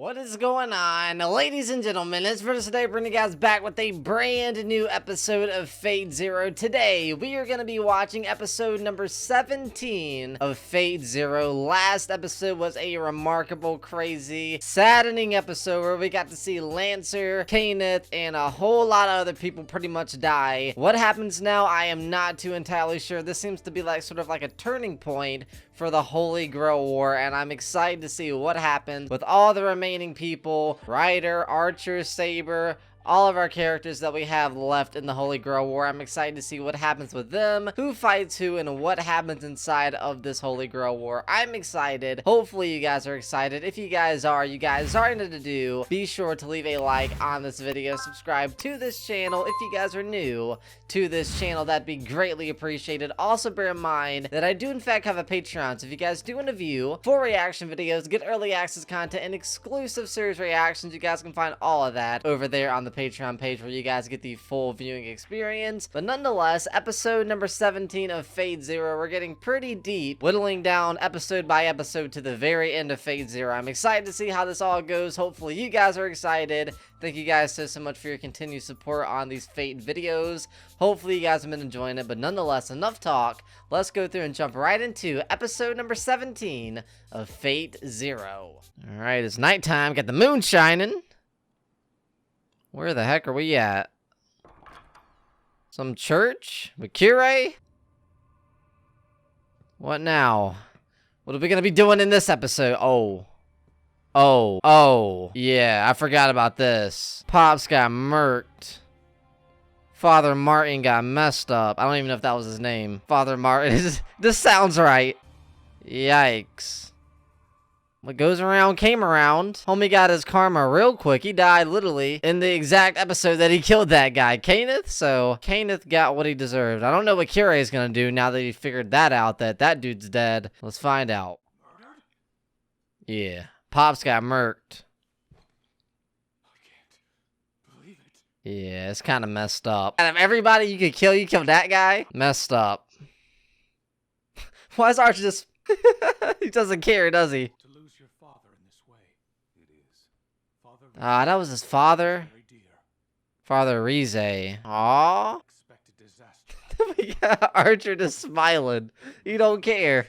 What is going on, ladies and gentlemen? It's Verticy today, bringing you guys back with a brand new episode of Fate Zero. Today, we are going to be watching episode number 17 of Fate Zero. Last episode was a remarkable, crazy, saddening episode where we got to see Lancer, Kenneth, and a whole lot of other people pretty much die. What happens now, I am not too entirely sure. This seems to be like sort of like a turning point for the Holy Grail War, and I'm excited to see what happens with all the remaining people, Ryder, Archer, Saber, all of our characters that we have left in the Holy Grail War. I'm excited to see what happens with them, who fights who, and what happens inside of this Holy Grail War. I'm excited. Hopefully you guys are excited. If you guys are new to do, be sure to leave a like on this video, subscribe to this channel if you guys are new to this channel. That'd be greatly appreciated. Also bear in mind that I do in fact have a Patreon, so if you guys do want to view full reaction videos, get early access content, and exclusive series reactions, you guys can find all of that over there on the Patreon page where you guys get the full viewing experience. But nonetheless, episode number 17 of Fate Zero, we're getting pretty deep, whittling down episode by episode to the very end of Fate Zero. I'm excited to see how this all goes. Hopefully you guys are excited. Thank you guys so much for your continued support on these Fate videos. Hopefully you guys have been enjoying it, but nonetheless, enough talk. Let's go through and jump right into episode number 17 of Fate Zero. Alright, it's nighttime, got the moon shining. Where the heck are we at? Some church? Vakure? What now? What are we gonna be doing in this episode? Oh. Yeah, I forgot about this. Pops got murked. Father Martin got messed up. I don't even know if that was his name. Father Martin. This sounds right. Yikes. What goes around came around. Homie got his karma real quick. He died literally in the exact episode that he killed that guy, Kenneth. So Kenneth got what he deserved. I don't know what Kire is gonna do now that he figured that out, that dude's dead. Let's find out. Yeah, Pops got murked. Yeah, it's kind of messed up. Out of everybody you could kill, you killed that guy? Messed up. Why is Archer just... he doesn't care, does he? That was his father. Father Rize. Aww. Archer just smiling. You don't care.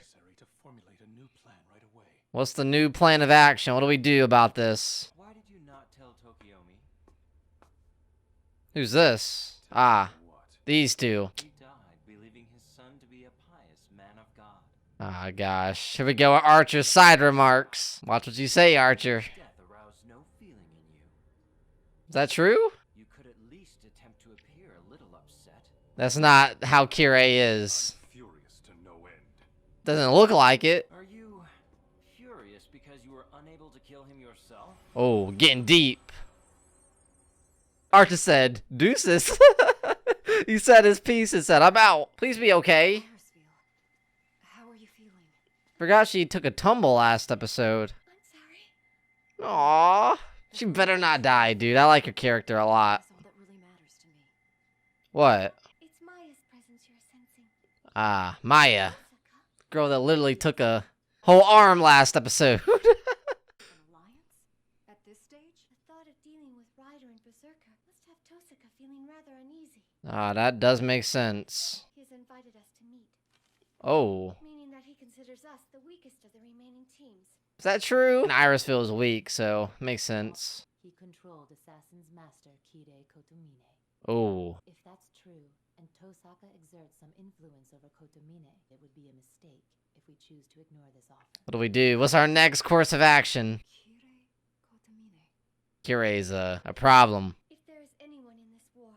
What's the new plan of action? What do we do about this? Why did you not tell Tokiomi? Who's this? Ah, these two. He died believing his son to be a pious man of God. Ah, gosh. Here we go with Archer's side remarks. Watch what you say, Archer. Death aroused no feeling in you. Is that true? You could at least attempt to appear a little upset. That's not how Kire is. Furious to no end. Doesn't look like it. Are you furious because you were unable to kill him yourself? Oh, getting deep. Archer said, deuces. He said his piece and said, I'm out. Please be okay. How are you feeling? Forgot she took a tumble last episode. I'm sorry. Aww. She better not die, dude. I like her character a lot. That's all that really matters to me. What? It's Maya's presence you're sensing. Ah, Maya. Osaka? Girl that literally took a whole arm last episode. An alliance? At this stage? The thought of dealing with Ryder and Berserker must have Tosaka feeling rather uneasy. Ah, that does make sense. He has invited us to meet, Oh. meaning that he considers us the weakest of the remaining teams. Is that true? And Iris feels weak, so makes sense. He controlled Assassin's master Kire Kotomine. Oh. If that's true, and Tosaka exerts some influence over Kotomine, it would be a mistake if we choose to ignore this offer. What do we do? What's our next course of action? Kire Kotomine. Kirei's a problem. If there is anyone in this war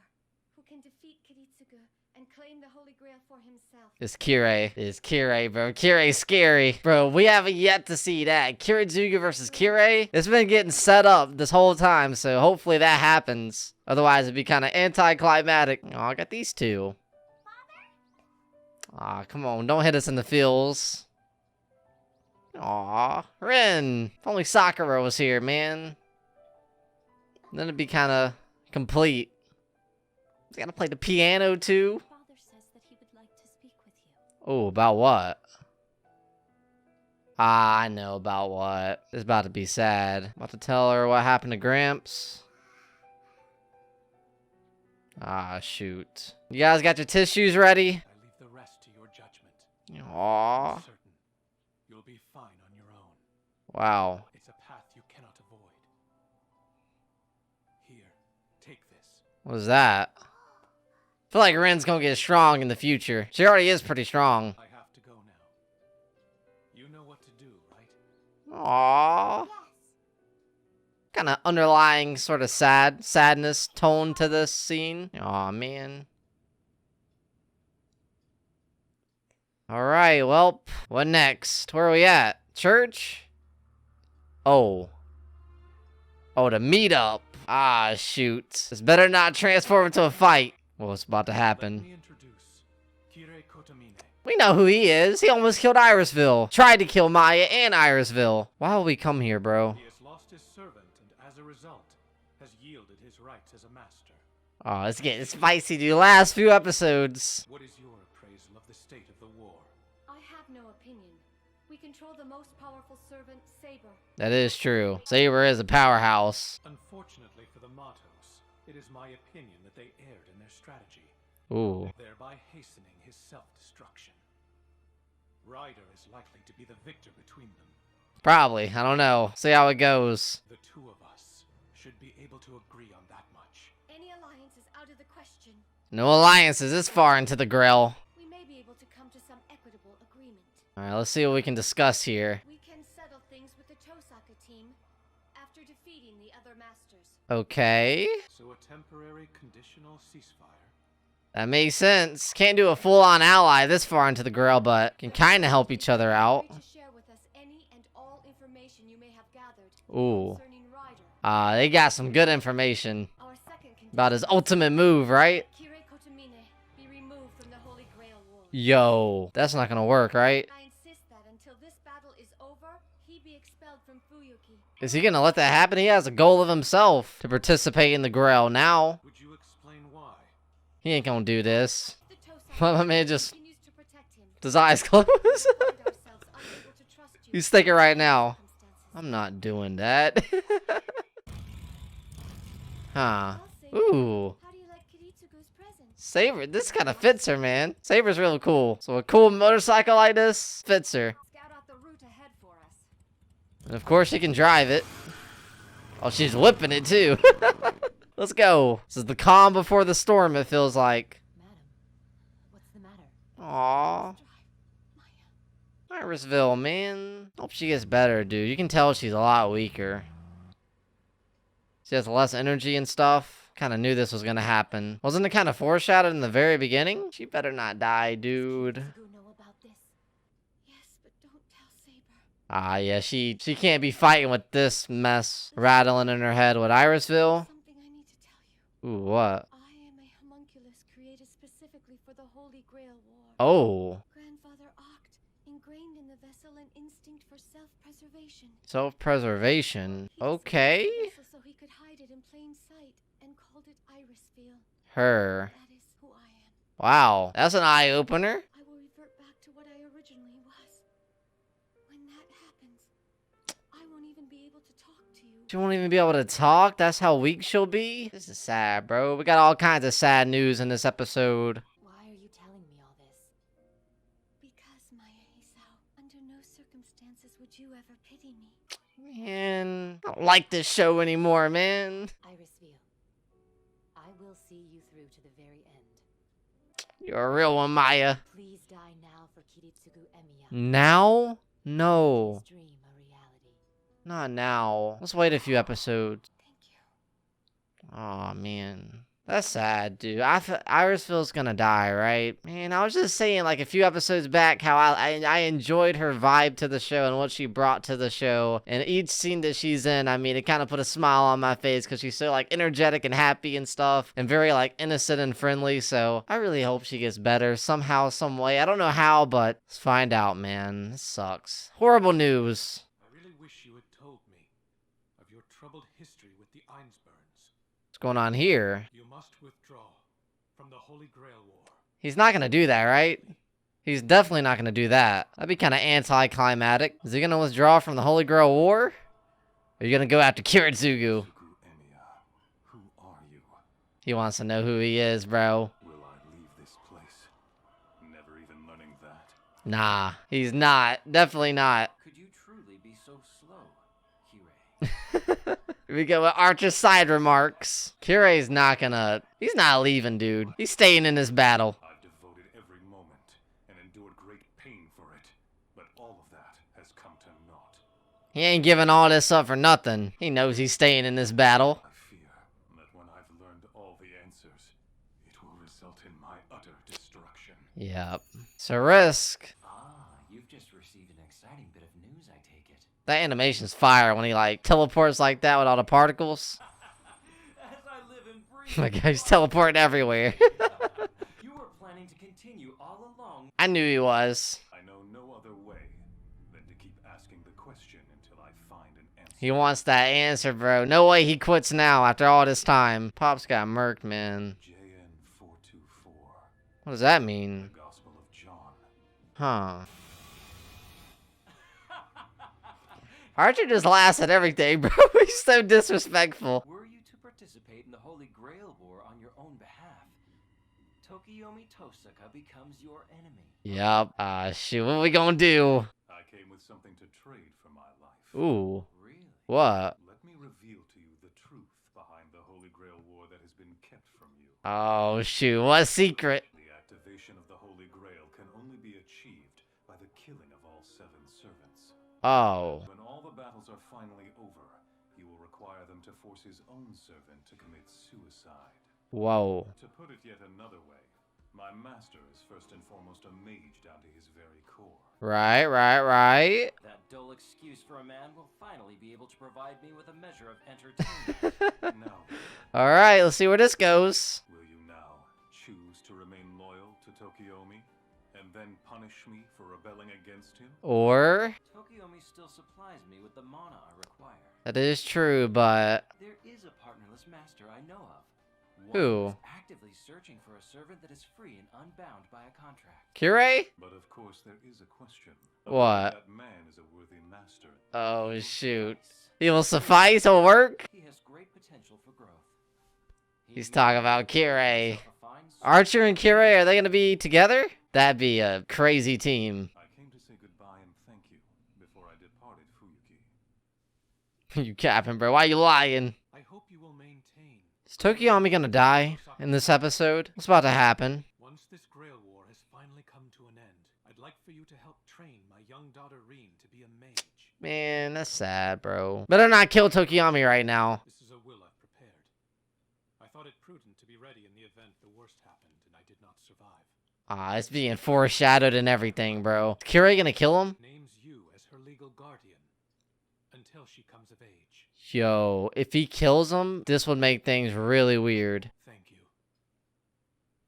who can defeat Kiritsugu and claim the Holy Grail for himself, It's Kire. It's Kire, bro. Kirei's scary. Bro, we haven't yet to see that. Kiritsugu versus Kire. It's been getting set up this whole time, so hopefully that happens. Otherwise, it'd be kind of anticlimactic. Oh, I got these two. Aw, come on. Don't hit us in the feels. Aw, Rin. If only Sakura was here, man. Then it'd be kind of complete. He's gotta play the piano, too. Father says that he would like to speak with you. Oh, about what? Ah, I know about what. It's about to be sad. About to tell her what happened to Gramps. Ah, shoot. You guys got your tissues ready? I leave the rest to your judgment. Aww. I'm certain you'll be fine on your own. Wow. It's a path you cannot avoid. Here, take this. What was that? I feel like Ren's gonna get strong in the future. She already is pretty strong. I have to go now. You know what to do, right? Aww. Kind of underlying sort of sadness tone to this scene. Aw, man. Alright, well, what next? Where are we at? Church? Oh. Oh, the meetup. Ah, shoot. This better not transform into a fight. What's about to Let happen? me introduce Kire Kotomine. We know who he is. He almost killed Irisville. Tried to kill Maya and Irisville. Why will we come here, bro? He has lost his servant and as a result has yielded his rights as a master. Oh, it's getting spicy, dude. Last few episodes. What is your appraisal of the state of the war? I have no opinion. We control the most powerful servant, Saber. That is true. Saber is a powerhouse. Unfortunately for the Matos, it is my opinion that they erred in their strategy, Ooh. thereby hastening his self-destruction. Ryder is likely to be the victor between them. Probably. I don't know. See how it goes. The two of us should be able to agree on that much. Any alliance is out of the question. No alliances this far into the grill. We may be able to come to some equitable agreement. Alright, let's see what we can discuss here. We can settle things with the Tosaka team after defeating the other masters. Okay. So a temporary conditional ceasefire. That makes sense. Can't do a full-on ally this far into the grill, but can kind of help each other out. Free to share with us any and all information you may have gathered Ooh. concerning Ryder. They got some good information Our second condition about his ultimate move, right? Kire Kotomine be removed from the Holy Grail War. Yo, that's not gonna work, right? I insist that until this battle is over, he be expelled from Fuyuki. Is he gonna let that happen? He has a goal of himself to participate in the grill now. Would you explain why? He ain't gonna do this. The Tosaka My man just, continues to protect him. his eyes closed. We find ourselves unable to trust you He's thinking right now. circumstances. I'm not doing that. Huh. Well, Saber, Ooh. how do you like Kiritsugu's present? Saber, this kind of fits her, man. Saber's really cool. So a cool motorcycle like this fits her. Scout out the route ahead for us. And of course she can drive it. Oh, she's whipping it too. Let's go. This is the calm before the storm, it feels like. Madam, what's the matter? Aww. Drive, Maya. Irisville, man. Hope she gets better, dude. You can tell she's a lot weaker. She has less energy and stuff. Kind of knew this was gonna happen. Wasn't it kind of foreshadowed in the very beginning? She better not die, dude. Who know about this? Yes, but don't tell Saber. Ah, yeah, she can't be fighting with this mess rattling in her head with Irisville. Something I need to tell you. Ooh, what? I am a homunculus created specifically for the Holy Grail War. Oh, Grandfather Oct ingrained in the vessel an instinct for self-preservation. self-preservation. He Okay. designed the vessel so he could hide it in plain sight and called it Irisville. Her. That is who I am. Wow, that's an eye-opener. I will revert back to what I originally was. When that happens, I won't even be able to talk to you. She won't even be able to talk? That's how weak she'll be? This is sad, bro. We got all kinds of sad news in this episode. Why are you telling me all this? Because, Maya Hisao, under no circumstances would you ever pity me. Man, I don't like this show anymore, man. Irisville, I will see you through to the very end. You're a real one, Maya. Please die now for Kiritsugu Emiya. Now? No. His dream a reality. Not now. Let's wait a few episodes. Thank you. Aw, man. That's sad, dude. Irisville's gonna die, right? Man, I was just saying, like, a few episodes back how I enjoyed her vibe to the show and what she brought to the show. And each scene that she's in, I mean, it kind of put a smile on my face because she's so, like, energetic and happy and stuff. And very, like, innocent and friendly. So I really hope she gets better somehow, some way. I don't know how, but let's find out, man. This sucks. Horrible news. I really wish you had told me of your troubled history with the Einsburns. What's going on here? You must withdraw from the Holy Grail War. He's not gonna do that, right? He's definitely not gonna do that. That'd be kind of anticlimactic. Is he gonna withdraw from the Holy Grail War? Or are you gonna go after Kiritsugu? Who are you? He wants to know who he is, bro. Will I leave this place? Never even learning that. Nah, he's not. Definitely not. Could you truly be so slow, Kirei? Here we go with Archer's side remarks. Kirei's not gonna... He's not leaving, dude. He's staying in this battle. I've devoted every moment and endured great pain for it, but all of that has come to naught. He ain't giving all this up for nothing. He knows he's staying in this battle. I fear that when I've learned all the answers, it will result in my utter destruction. Yep. It's a risk. You've just received an exciting bit of news, I take it. That animation's fire when he, like, teleports like that with all the particles. As I live and breathe. My guy's teleporting everywhere. You were planning to continue all along. I knew he was. I know no other way than to keep asking the question until I find an answer. He wants that answer, bro. No way he quits now after all this time. Pop's got murked, man. JN 424, What does that the mean? Gospel of John. Huh. Archer just laughs at everything, bro. He's so disrespectful. Were you to participate in the Holy Grail War on your own behalf, Tokiyomi Tosaka becomes your enemy. Yup. Shoot. What we gonna do? I came with something to trade for my life. Ooh. Really? What? Let me reveal to you the truth behind the Holy Grail War that has been kept from you. Oh, shoot. What secret? The activation of the Holy Grail can only be achieved by the killing of all 7 servants. Oh. When all the battles are finally over, he will require them to force his own servant to commit suicide. Whoa. To put it yet another way, my master is first and foremost a mage down to his very core. Right. That dull excuse for a man will finally be able to provide me with a measure of entertainment. Now, Alright, let's see where this goes. will you now choose to remain loyal to Tokiyomi and then punish me for rebelling against him? Or... Tokiyomi still supplies me with the mana I require. That is true, but... There is a partnerless master I know of. One Who? is actively searching for a servant that is free and unbound by a contract. Kirei? But of course there is a question. of What? whether That man is a worthy master. Oh, shoot. Yes. He will suffice? He'll work? He has great potential for growth. He's talking about Kirei. himself a fine Archer and Kirei, are they gonna be together? That'd be a crazy team. I came to say goodbye and thank you before I departed Fuyuki. You capping, bro. Why you lying? I hope you will maintain. Is Tokiyomi gonna die in this episode? What's about to happen? Once this Grail War has finally come to an end, I'd like for you to help train my young daughter Reen to be a mage. Man, that's sad, bro. Better not kill Tokiyomi right now. This is a will I've prepared. I thought it prudent to be ready in the event the worst happened and I did not survive. Ah, it's being foreshadowed and everything, bro. Is Kirei gonna kill him? Names you as her legal guardian until she comes of age. Yo, if he kills him, this would make things really weird. Thank you.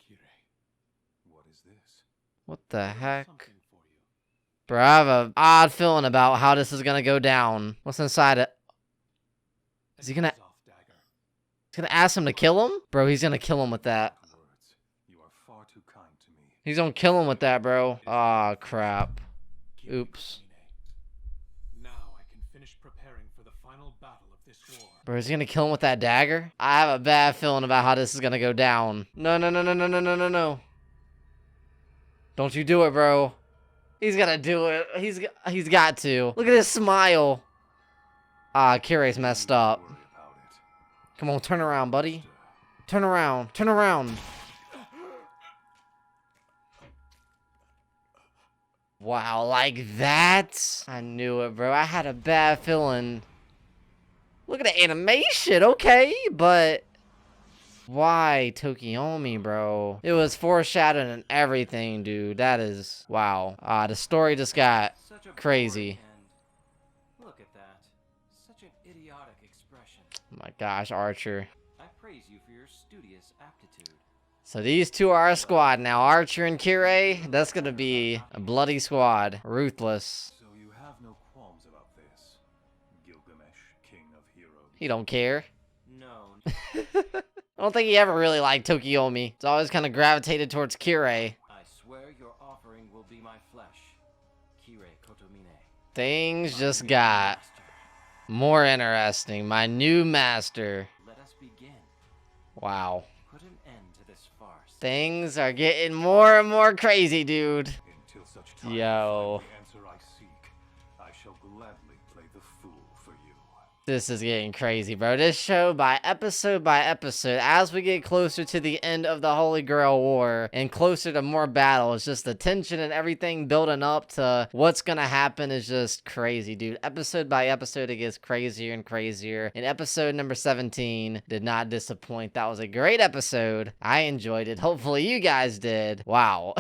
Kirei, what is this? What the heck? Something for you. Bro, I have an odd feeling about how this is gonna go down. What's inside it? Is he gonna... Off dagger. He's gonna ask him to kill him? Bro, he's gonna kill him with that. Words. You are far too kind to me. He's gonna kill him with that, bro. Aw, crap. Kirei Oops. Kamine. Now I can finish preparing for the final battle of this war. Bro, is he gonna kill him with that dagger? I have a bad feeling about how this is gonna go down. No. Don't you do it, bro. He's gonna do it. He's got to. Look at his smile. Ah, Kirei's messed up. Don't worry about it. Come on, turn around, buddy. Turn around. Turn around. Wow, like that? I knew it, bro. I had a bad feeling. Look at the animation, okay, but why Tokiyomi, bro? It was foreshadowed and everything, dude. That is, wow. The story just got Such a crazy. boring end. Look at that. Such an idiotic expression. Oh my gosh, Archer. I praise you for your studious aptitude. So these two are a squad now. Archer and Kirei, that's gonna be a bloody squad. Ruthless. So you have no qualms about this, Gilgamesh, king of heroes. He don't care. No. I don't think he ever really liked Tokiyomi. It's always kind of gravitated towards Kirei. I swear your offering will Things My just new got master. more interesting. My new master. Let us begin. Wow. Put an end to this farce. Things are getting more and more crazy, dude. Until such time Yo. I find the answer I seek, I shall gladly play the fool for you. This is getting crazy, bro. This show, by episode, as we get closer to the end of the Holy Grail War and closer to more battles, just the tension and everything building up to what's gonna happen is just crazy, dude. Episode by episode, it gets crazier and crazier. And episode number 17 did not disappoint. That was a great episode. I enjoyed it. Hopefully you guys did. Wow.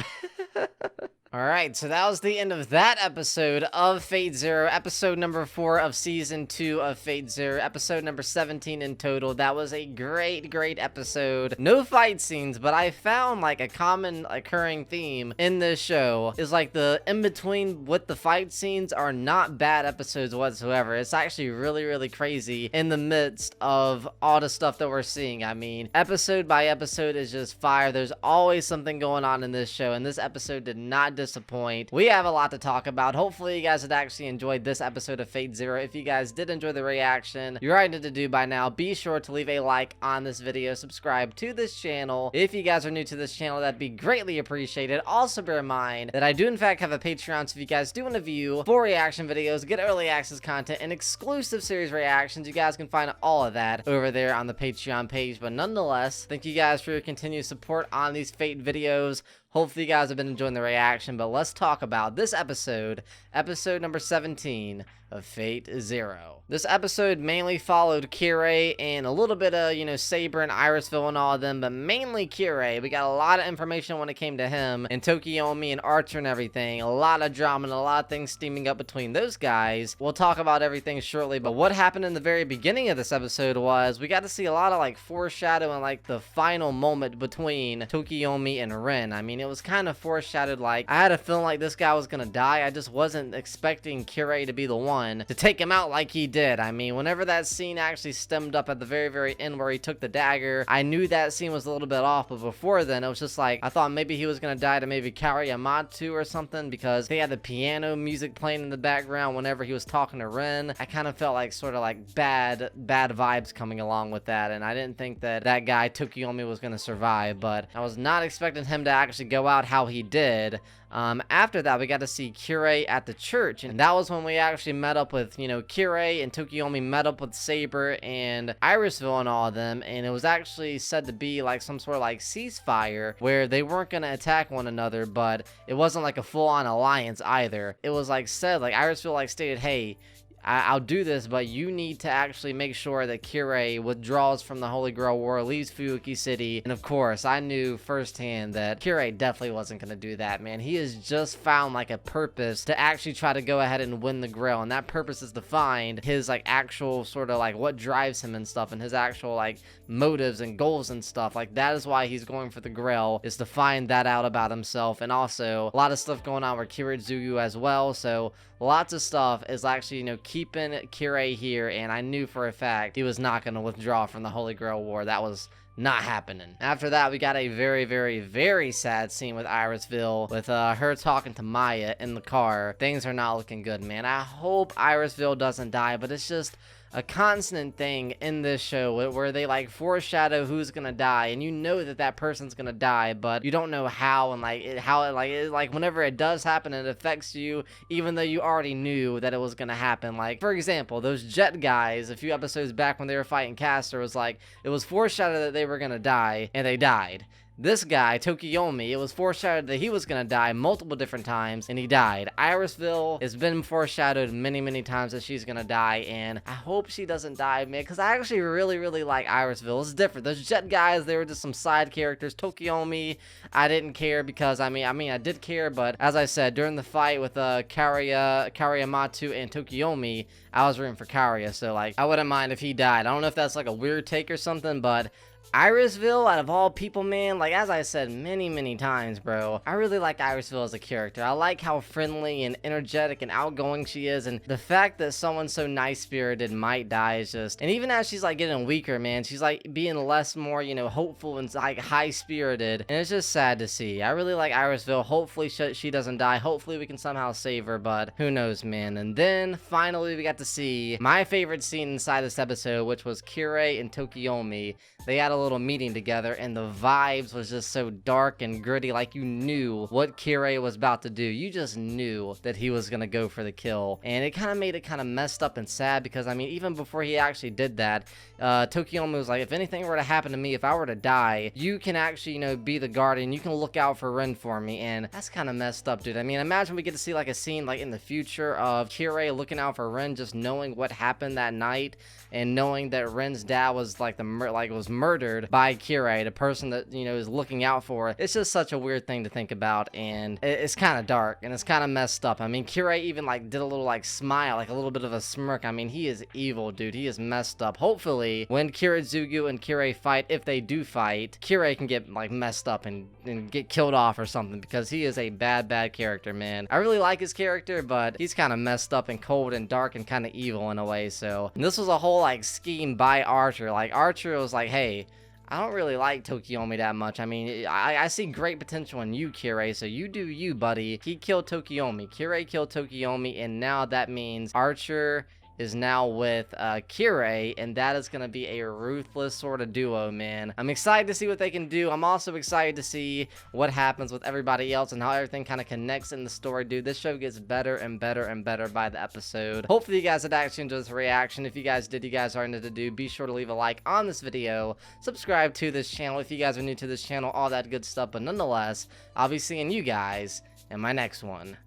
Alright, so that was the end of that episode of Fate Zero, episode number 4 of season 2 of Fate Zero, episode number 17 in total. That was a great episode. No fight scenes, but I found like a common occurring theme in this show is like the in-between with the fight scenes are not bad episodes whatsoever. It's actually really crazy in the midst of all the stuff that we're seeing. I mean, episode by episode is just fire. There's always something going on in this show, and this episode did not disappoint. We have a lot to talk about. Hopefully you guys had actually enjoyed this episode of Fate Zero. If you guys did enjoy the reaction, you already know what to do by now. Be sure to leave a like on this video, subscribe to this channel. If you guys are new to this channel, that'd be greatly appreciated. Also bear in mind that I do in fact have a Patreon, so if you guys do want to view full reaction videos, get early access content, and exclusive series reactions, you guys can find all of that over there on the Patreon page. But nonetheless, thank you guys for your continued support on these Fate videos. Hopefully you guys have been enjoying the reaction, but let's talk about this episode, episode number 17 of Fate Zero. This episode mainly followed Kirei and a little bit of, you know, Saber and Irisville and all of them, but mainly Kirei. We got a lot of information when it came to him and Tokiomi and Archer and everything. A lot of drama and a lot of things steaming up between those guys. We'll talk about everything shortly, but what happened in the very beginning of this episode was we got to see a lot of like foreshadowing, like the final moment between Tokiomi and Rin. I mean, it was kind of foreshadowed. Like, I had a feeling like this guy was gonna die. I just wasn't expecting Kirei to be the one to take him out like he did. I mean, whenever that scene actually stemmed up at the very end where he took the dagger, I knew that scene was a little bit off, but before then, it was just like, I thought maybe he was gonna die to maybe Yamato or something, because they had the piano music playing in the background whenever he was talking to Rin. I kind of felt like sort of like bad vibes coming along with that, and I didn't think that that guy Tokiomi was gonna survive, but I was not expecting him to actually go out how he did. After that, we got to see Kirei at the church, and that was when we actually met up with, you know, Kirei and Tokiomi met up with Saber and Irisville and all of them, and it was actually said to be like some sort of like ceasefire where they weren't going to attack one another, but it wasn't like a full-on alliance either. It was like said, like Irisville like stated, hey, I'll do this, but you need to actually make sure that Kirei withdraws from the Holy Grail War, leaves Fuuki City, and of course, I knew firsthand that Kirei definitely wasn't going to do that, man. He has just found, like, a purpose to actually try to go ahead and win the Grail, and that purpose is to find his, like, actual sort of, like, what drives him and stuff, and his actual, like, motives and goals and stuff. Like, that is why he's going for the Grail, is to find that out about himself, and also, a lot of stuff going on with Kiritsugu as well, so lots of stuff is actually, you know, keeping Kirei here, and I knew for a fact he was not going to withdraw from the Holy Grail War. That was not happening. After that, we got a very sad scene with Irisville, with her talking to Maya in the car. Things are not looking good, man. I hope Irisville doesn't die, but it's just a constant thing in this show where they like foreshadow who's gonna die, and you know that that person's gonna die, but you don't know how, and like whenever it does happen, it affects you even though you already knew that it was gonna happen. Like, for example, those Jet guys a few episodes back when they were fighting Castor, was like, it was foreshadowed that they were gonna die, and they died. This guy, Tokiomi, it was foreshadowed that he was gonna die multiple different times, and he died. Irisville has been foreshadowed many times that she's gonna die, and I hope she doesn't die, man, because I actually really like Irisville. It's different. Those Jet guys, they were just some side characters. Tokiomi, I didn't care, because, I mean, I did care, but as I said, during the fight with Yamato and Tokiomi, I was rooting for Karia, so, like, I wouldn't mind if he died. I don't know if that's, like, a weird take or something, but Irisville, out of all people, man, like, as I said many times, bro, I really like Irisville as a character. I like how friendly and energetic and outgoing she is, and the fact that someone so nice-spirited might die is just, and even as she's, like, getting weaker, man, she's, like, being less more, you know, hopeful and, like, high-spirited, and it's just sad to see. I really like Irisville. Hopefully she doesn't die. Hopefully we can somehow save her, but who knows, man. And then, finally, we got to see my favorite scene inside this episode, which was Kirei and Tokiomi. They had a little meeting together, and the vibes was just so dark and gritty. Like, you knew what Kirei was about to do. You just knew that he was gonna go for the kill, and it kind of made it kind of messed up and sad, because I mean, even before he actually did that, Tokiomi was like, if anything were to happen to me, if I were to die, you can actually, you know, be the guardian, you can look out for Rin for me. And that's kind of messed up, dude. I mean, imagine we get to see like a scene like in the future of Kirei looking out for Rin, just knowing what happened that night, and knowing that Rin's dad was like was murdered by Kirei, the person that, you know, is looking out for it. It's just such a weird thing to think about, and it's kind of dark, and it's kind of messed up. I mean, Kirei even like did a little like smile, like a little bit of a smirk. I mean, he is evil, dude. He is messed up. Hopefully, when Kirizugu and Kirei fight, if they do fight, Kirei can get like messed up and get killed off or something, because he is a bad character, man. I really like his character, but he's kind of messed up and cold and dark and kind of evil in a way. So, and this was a whole like scheme by Archer. Like, Archer was like, hey, I don't really like Tokiomi that much. I mean, I see great potential in you, Kirei, so you do you, buddy. He killed Tokiomi. Kirei killed Tokiomi, and now that means Archer is now with Kirei, and that is going to be a ruthless sort of duo, man. I'm excited to see what they can do. I'm also excited to see what happens with everybody else and how everything kind of connects in the story, dude. This show gets better and better and better by the episode. Hopefully you guys did actually enjoy this reaction. If you guys did, you guys are into to do, be sure to leave a like on this video, subscribe to this channel if you guys are new to this channel, all that good stuff. But nonetheless, I'll be seeing you guys in my next one.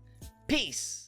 Peace!